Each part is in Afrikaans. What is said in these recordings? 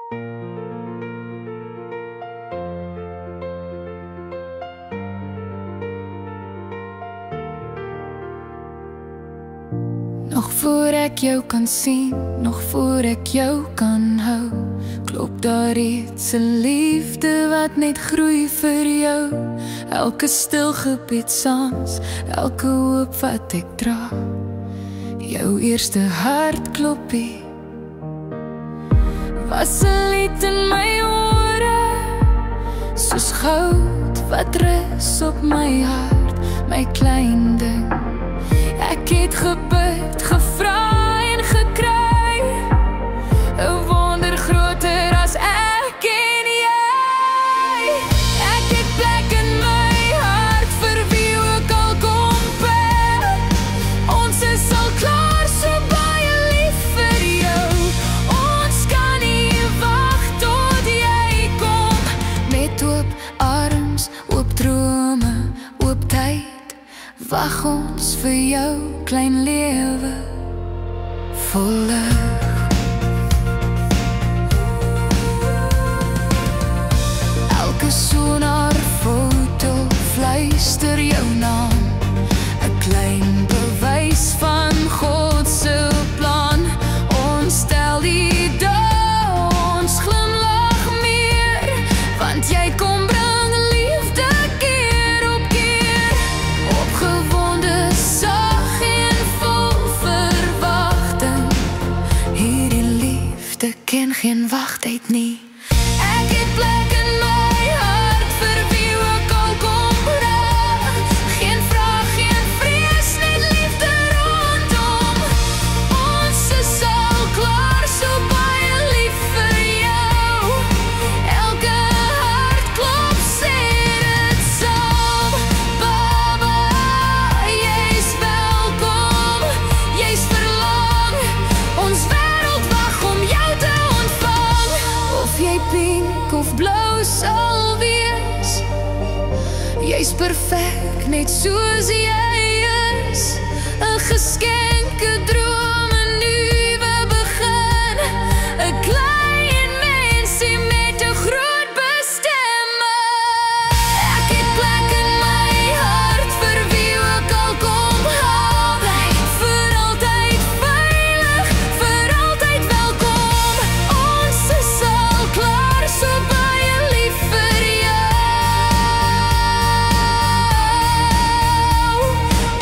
Nog voor ek jou kan sien, nog voor ek jou kan hou, klop daar iets, 'n liefde wat net groei vir jou. Elke stil gebed saans, elke hoop wat ek dra, jou eerste hartklopie was 'n lied in my ore, soos goud wat rus op my hart, my klein ding. Ek het gebid, gevra en gekry, 'n wonder groter as ek en jy. Ek het plek in my hart vir wie ook al kom per. Ons is al klaar, so baie lief vir jou. Ons kan nie wag tot jy kom, met oop arms, oop drome, oop tyd. Wag ons vir jou klein lewe vol lig. Elke sonarfoto fluister jou naam, 'n klein bewys van God se plan. Ons stel die dae, ons glimlag meer, want jy kom bring liefde keer op keer. Opgewonde, sag en vol verwagting, hierdie liefde ken geen wagtyd nie. Ek het plek in my hart vir wie ook al kom bring. Geen vraag, geen vrees, net liefde rondom. Ons is al klaar, so baie lief vir jou. Elke hartklop sê dit saam. Baba, jy's welkom, jy's verlang. Ons wêreld wag om jou te ontvang. Of jy pink of blou sal wees, jy's perfek net soos jy is. 'n geskenk, 'n droom, 'n nuwe begin. 'n klein mensie met 'n groot bestemming. Ek het plek in my hart vir wie ook al kom haal. Vir altyd veilig, vir altyd welkom. Ons is al klaar, so baie lief vir jou.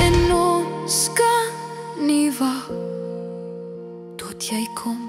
En ons kan nie wag tot jy kom.